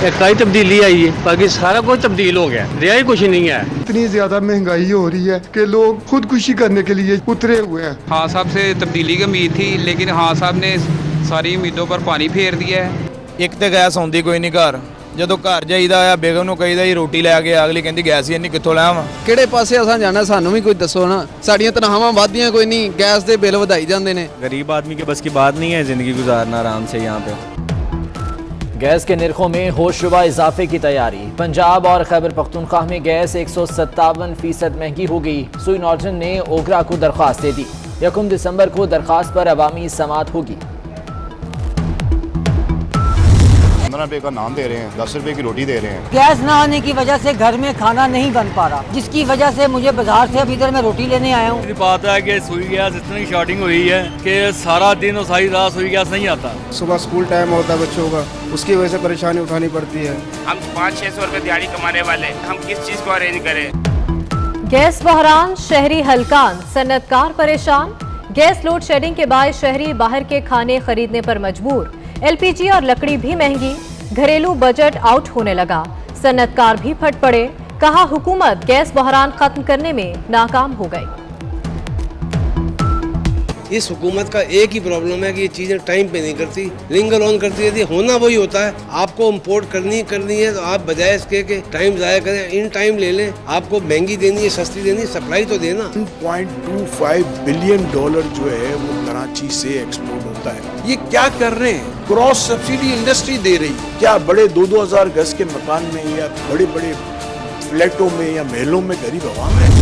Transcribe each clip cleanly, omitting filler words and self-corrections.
इकाई तब्दीली आई है, बाकी सारा कुछ तब्दील हो गया, रियाई कुछ नहीं है। इतनी ज्यादा महंगाई हो रही है कि लोग खुदकुशी करने के लिए उतरे हुए हैं। हाँ साहब से तब्दीली की उम्मीद थी, लेकिन हाँ साहब ने सारी उम्मीदों पर पानी फेर दिया है। एक तो गैस आउंदी कोई नहीं घर, ਜਦੋਂ ਘਰ ਜਾਈਦਾ ਆ ਬੇਗਮ ਨੂੰ ਕਹੀਦਾ ਜੀ ਰੋਟੀ ਲੈ ਕੇ ਅਗਲੀ ਕਹਿੰਦੀ ਗੈਸ ਹੀ ਨਹੀਂ ਕਿੱਥੋਂ ਲੈ ਆਵਾਂ। ਕਿਹੜੇ ਪਾਸੇ ਅਸਾਂ ਜਾਣਾ ਸਾਨੂੰ ਵੀ ਕੋਈ ਦੱਸੋ ਨਾ। ਸਾਡੀਆਂ ਤਨਖਾਹਾਂ ਵਧਦੀਆਂ ਕੋਈ ਨਹੀਂ, ਗੈਸ ਦੇ ਬਿੱਲ ਵਧਾਈ ਜਾਂਦੇ ਨੇ। गरीब आदमी के बस की बात नहीं है ज़िंदगी गुजारना आराम से यहाँ पे। गैस के निर्खों में होशरुबा इजाफे की तैयारी। पंजाब और खैबर पख्तूनख्वा में गैस 157% महंगी हो गई। सुई नॉर्टन ने ओगरा को दरख्वास्त दे दी। 1 दिसंबर को दरख्वास्त पर अवामी समाअत होगी। 15 रुपए का नान दे रहे हैं, 10 रुपए की रोटी दे रहे हैं। गैस न आने की वजह से घर में खाना नहीं बन पा रहा, जिसकी वजह से मुझे बाजार से अभी इधर मैं रोटी लेने आया हूँ। बात है कि सुई गैस इतनी शॉर्टिंग हुई है कि सारा दिन और सारी रात सुई गैस नहीं आता। सुबह स्कूल टाइम होता है बच्चों का, उसकी वजह से परेशानी उठानी पड़ती है। हम 500-600 रुपए दिहाड़ी कमाने वाले, हम किस चीज़ को अरेंज करें। गैस बहरान, शहरी हलकान, सन्नतकार परेशान। गैस लोड शेडिंग के बाद शहरी बाहर के खाने खरीदने पर मजबूर। LPG और लकड़ी भी महंगी, घरेलू बजट आउट होने लगा। सन्नतकार भी फट पड़े, कहा हुकूमत गैस बहरान खत्म करने में नाकाम हो गई। इस हुकूमत का एक ही प्रॉब्लम है कि ये चीज़ें टाइम पे नहीं करती, लिंगर ऑन करती रहती है। होना वही होता है, आपको इम्पोर्ट करनी है तो आप बजाय इसके कि टाइम ज़ाया करें, इन टाइम ले लें। आपको महंगी देनी है, सस्ती देनी है, सप्लाई तो देना। $1.25 बिलियन जो है वो कराची से एक्सपोर्ट होता है। ये क्या कर रहे हैं? क्रॉस सब्सिडी इंडस्ट्री दे रही है। क्या बड़े 2-2 हज़ार गज के मकान में या बड़े बड़े फ्लैटों में या महलों में गरीब आवाम है?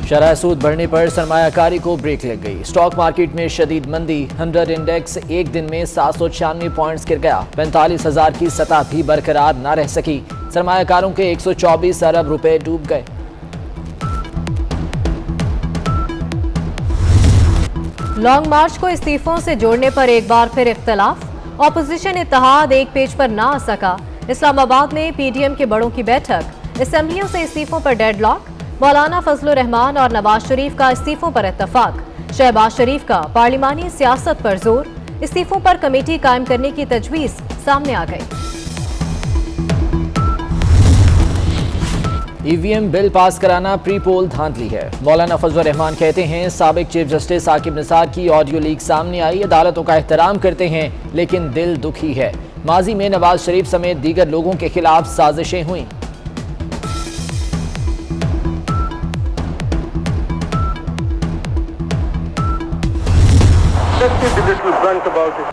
शरह सूद बढ़ने पर सरमायाकारी को ब्रेक लग गई। स्टॉक मार्केट में शदीद मंदी। 100 इंडेक्स एक दिन में 796 पॉइंट्स गिर गया। 45,000 की सतह भी बरकरार न रह सकी। सरमायाकारों के 124 अरब रुपए डूब गए। लॉन्ग मार्च को इस्तीफों से जोड़ने पर एक बार फिर इख्तलाफ। ऑपोजिशन इत्तेहाद एक पेज पर ना आ सका। इस्लामाबाद में PDM के बड़ों की बैठक। असेंबलियों से इस्तीफों पर डेडलॉक। मौलाना फजलुर रहमान और नवाज शरीफ का इस्तीफों पर इत्तफाक। शहबाज शरीफ का पार्लिमानी सियासत पर जोर। इस्तीफों पर कमेटी कायम करने की तजवीज सामने आ गई। EVM बिल पास कराना प्री पोल धांधली है। मौलाना फजलुर रहमान कहते हैं साबिक चीफ जस्टिस साकिब निसार की ऑडियो लीक सामने आई। अदालतों का एहतराम करते हैं लेकिन दिल दुखी है। माजी में नवाज शरीफ समेत दीगर लोगों के खिलाफ साजिशें हुई।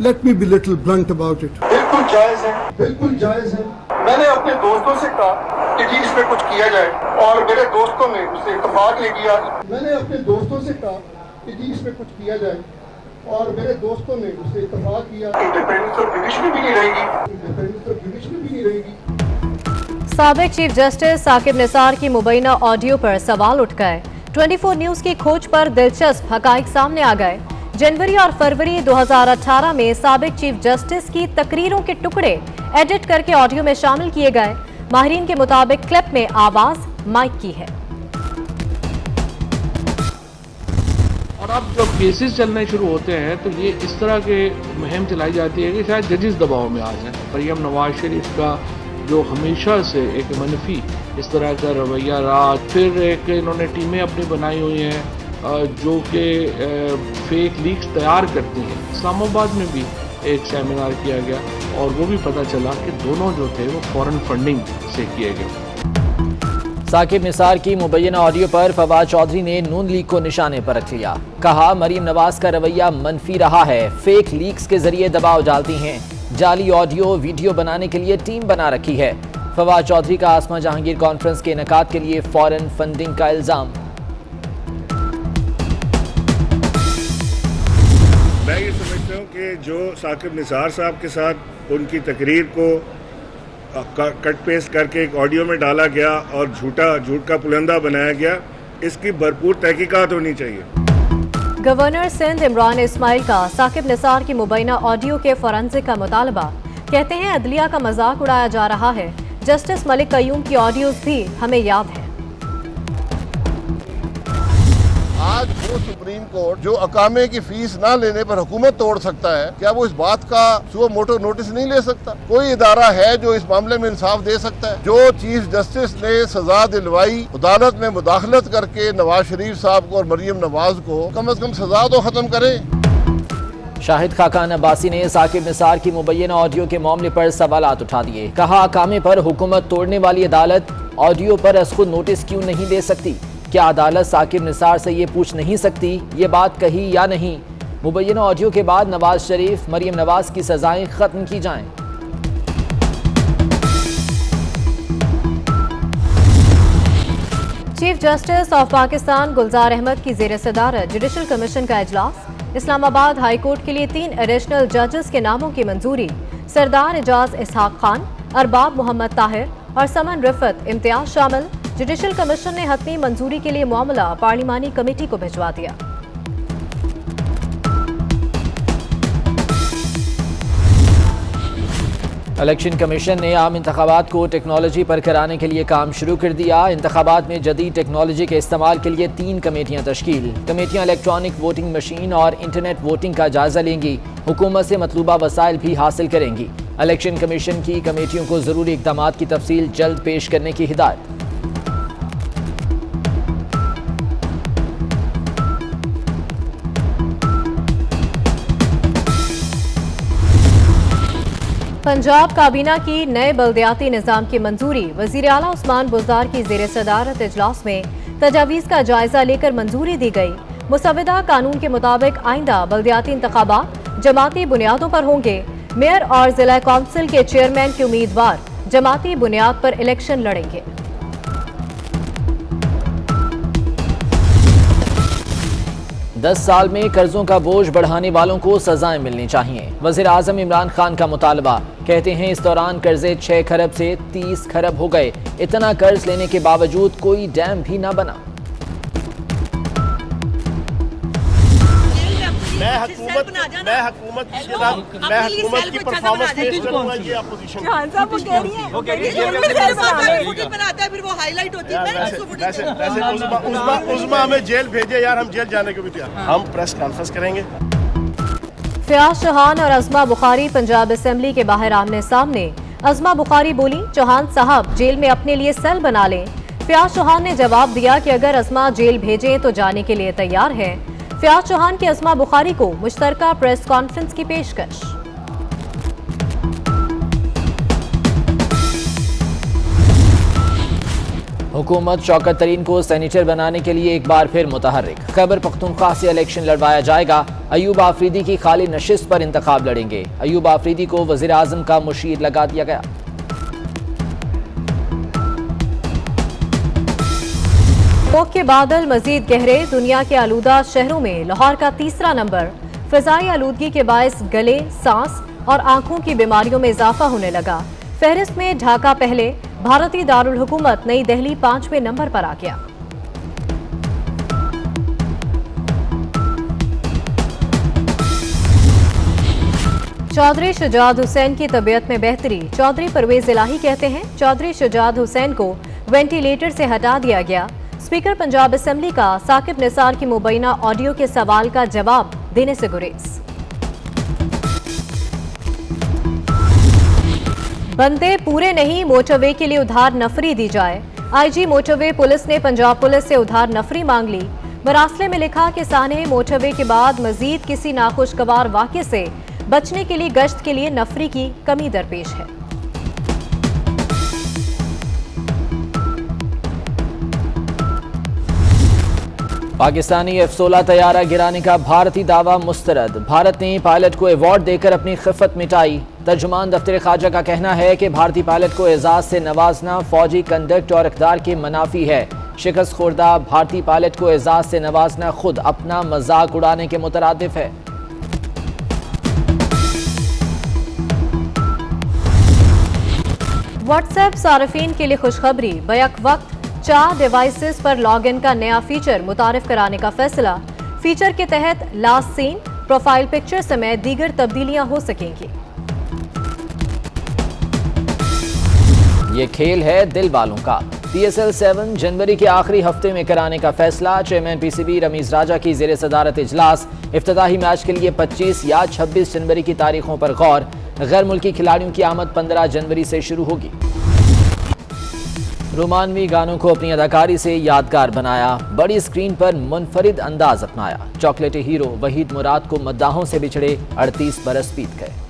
Let me be little blunt about it. बिल्कुल जायज है, बिल्कुल जायज है। मैंने अपने दोस्तों से कहा कि जी इस पे कुछ किया जाए, और मेरे दोस्तों ने उससे इत्तेफाक ले किया। मैंने अपने दोस्तों से कहा कि जी इस पे कुछ किया जाए, और मेरे दोस्तों ने उससे इत्तेफाक किया। इंडिपेंडेंस ऑफ जुडिशरी भी नहीं रहेगी। इंडिपेंडेंस ऑफ जुडिशरी भी नहीं रहेगी। साबिक चीफ जस्टिस साकिब निसार की मुबैना ऑडियो पर सवाल उठ गए। 24 न्यूज की खोज पर दिलचस्प हकाइक सामने आ गए। जनवरी और फरवरी 2018 में साबिक चीफ जस्टिस की तकरीरों के टुकड़े एडिट करके ऑडियो में शामिल किए गए। माहिरीन के मुताबिक क्लिप में आवाज माइक की है। और अब जब केसेस चलने शुरू होते हैं तो ये इस तरह के मुहिम चलाई जाती है कि शायद जजेस दबाव में आ जाए। मरियम नवाज शरीफ का जो हमेशा से एक मनफी इस तरह का रवैया रहा, फिर एक इन्होंने टीमें अपनी बनाई हुई हैं जो कि फेक लीक्स तैयार करती हैं। इस्लामाबाद में भी एक सेमिनार किया गया और वो भी पता चला कि दोनों जो थे वो फॉरेन फंडिंग से किए गए। साकिब निसार की मुबैना ऑडियो पर फवाद चौधरी ने नून लीग को निशाने पर रख लिया। कहा मरीम नवाज का रवैया मनफी रहा है, फेक लीक्स के जरिए दबाव डालती हैं, जाली ऑडियो वीडियो बनाने के लिए टीम बना रखी है। फवाद चौधरी का आसमा जहांगीर कॉन्फ्रेंस के इनेकाद के लिए फॉरेन फंडिंग का इल्जाम। मैं ये समझता हूँ कि जो साकिब निसार साहब के साथ उनकी तकरीर को कट पेस्ट करके एक ऑडियो में डाला गया और झूठ का पुलंदा बनाया गया, इसकी भरपूर तहकीकात होनी चाहिए। गवर्नर सिंध इमरान इस्माइल का साकिब निसार की मुबैना ऑडियो के फोरेंसिक का मुतालबा। कहते हैं अदलिया का मजाक उड़ाया जा रहा है। जस्टिस मलिक कयूम की ऑडियोज भी हमें याद है। आज वो सुप्रीम कोर्ट जो अकामे की फीस ना लेने पर हुकूमत तोड़ सकता है, क्या वो इस बात का सुओ मोटो नोटिस नहीं ले सकता? कोई इदारा है जो इस मामले में इंसाफ दे सकता है? जो चीफ जस्टिस ने सजा दिलवाई, अदालत में मुदाखलत करके नवाज शरीफ साहब को और मरियम नवाज को कम से कम सजा तो खत्म करें। शाहिद खाकान अब्बासी ने साकिब निसार की मुबैना ऑडियो के मामले पर सवालात उठा दिए। कहा, अकामे पर हुकूमत तोड़ने वाली अदालत ऑडियो पर खुद नोटिस क्यों नहीं दे सकती? क्या अदालत साकिब निसार से ये पूछ नहीं सकती ये बात कही या नहीं? मुबैना ऑडियो के बाद नवाज शरीफ, मरियम नवाज की सजाएं खत्म की जाएं। चीफ जस्टिस ऑफ पाकिस्तान गुलजार अहमद की ज़ेर सदारत जुडिशल कमीशन का इजलास। इस्लामाबाद हाई कोर्ट के लिए 3 एडिशनल जजेस के नामों की मंजूरी। सरदार एजाज इसहाक खान, अरबाब मोहम्मद ताहिर और समन रिफत इम्तियाज शामिल। जुडिशल कमीशन ने हतमी मंजूरी के लिए मामला पार्लिमानी कमेटी को भिजवा दिया। इलेक्शन कमीशन ने आम इंतखाबात को टेक्नोलॉजी पर कराने के लिए काम शुरू कर दिया। इंतखाबात में जदीद टेक्नोलॉजी के इस्तेमाल के लिए 3 कमेटियां तश्कील। कमेटियां इलेक्ट्रॉनिक वोटिंग मशीन और इंटरनेट वोटिंग का जायजा लेंगी। हुकूमत से मतलूबा वसाइल भी हासिल करेंगी। इलेक्शन कमीशन की कमेटियों को ज़रूरी इक़दामात की तफसील जल्द पेश करने की हिदायत। पंजाब काबीना की नए बल्दियाती निज़ाम की मंजूरी। वज़ीर आला उस्मान बुज़दार की ज़ेर सदारत इजलास में तजावीज़ का जायजा लेकर मंजूरी दी गई। मुसव्वदा कानून के मुताबिक आइंदा बल्दियाती इंतखाबात जमाती बुनियादों पर होंगे। मेयर और जिला कौंसिल के चेयरमैन के उम्मीदवार जमाती बुनियाद पर इलेक्शन लड़ेंगे। दस साल में कर्जों का बोझ बढ़ाने वालों को सजाएं मिलनी चाहिए। वज़ीर आज़म इमरान खान का मुतालबा। कहते हैं इस दौरान कर्जे 6 खरब से 30 खरब हो गए। इतना कर्ज लेने के बावजूद कोई डैम भी ना बना। मैं हुकूमत की परफॉर्मेंस पेश करूंगा। ये अपोजिशन फिर वो हाईलाइट होती है। उस्मा हमें जेल भेजे यार, हम जेल जाने को भी तैयार। हम प्रेस कॉन्फ्रेंस करेंगे। फयाज चौहान और अज़मा बुखारी पंजाब असेंबली के बाहर आमने सामने। अज़मा बुखारी बोली, चौहान साहब जेल में अपने लिए सेल बना लें। फयाज चौहान ने जवाब दिया कि अगर अज़मा जेल भेजें तो जाने के लिए तैयार है। फयाज चौहान की अज़मा बुखारी को मुश्तरका प्रेस कॉन्फ्रेंस की पेशकश। हुकूमत शौकत तरीन को सेनेटर बनाने के लिए एक बार फिर मुतहर्रिक। खैबर पख्तूनख्वा से इलेक्शन लड़वाया जाएगा। अयूब आफरीदी की खाली नशिस्त पर इंतखाब लड़ेंगे। अयूब आफरीदी को वज़ीर आज़म का मुशीर लगा दिया गया। स्मोक के बादल मजीद गहरे। दुनिया के आलूदा शहरों में लाहौर का तीसरा नंबर। फ़िज़ाई आलूदगी के बायस गले, सांस और आंखों की बीमारियों में इजाफा होने लगा। फहरिस्त में ढाका पहले, भारतीय दारुल हुकूमत नई दिल्ली 5वें नंबर पर आ गया। चौधरी शुजात हुसैन की तबीयत में बेहतरी। चौधरी परवेज इलाही कहते हैं चौधरी शुजात हुसैन को वेंटिलेटर से हटा दिया गया। स्पीकर पंजाब असेंबली का साकिब निसार की मुबैना ऑडियो के सवाल का जवाब देने से गुरेज। बंदे पूरे नहीं, मोटरवे के लिए उधार नफरी दी जाए। आईजी मोटरवे पुलिस ने पंजाब पुलिस से उधार नफरी मांग ली। मरासले में लिखा कि साने मोटरवे के बाद मजीद किसी नाखुशगवार वाक़े से बचने के लिए गश्त के लिए नफरी की कमी दरपेश है। पाकिस्तानी F-16 तैयारा गिराने का भारतीय दावा मुस्तरद। भारत ने पायलट को अवार्ड देकर अपनी खिफत मिटाई। तर्जुमान दफ्तर खारजा का कहना है कि भारतीय पायलट को एजाज से नवाजना फौजी कंडक्ट और इक़दार के मनाफी है। शिकस्त खुर्दा भारतीय पायलट को एजाज से नवाजना खुद अपना मजाक उड़ाने के मुतरादिफ है। व्हाट्सएप सार्फिन के लिए खुशखबरी। बैक वक्त 4 डिवाइसेस पर लॉगिन का नया फीचर मुतारिफ कराने का फैसला। फीचर के तहत लास्ट सीन, प्रोफाइल पिक्चर समेत दीगर तब्दीलियां हो सकेंगी। ये खेल है दिल वालों का। PSL 7 जनवरी के आखिरी हफ्ते में कराने का फैसला। चेयरमैन PCB रमीज राजा की ज़ेरे सदारत इजलास। इफ्तिताही मैच के लिए 25 या 26 जनवरी की तारीखों पर गौर। गैर मुल्की खिलाड़ियों की आमद 15 जनवरी से शुरू होगी। रोमानवी गानों को अपनी अदाकारी से यादगार बनाया, बड़ी स्क्रीन पर मुनफरिद अंदाज अपनाया। चॉकलेटी हीरो वहीद मुराद को मद्दाहों से बिछड़े 38 बरस बीत गए।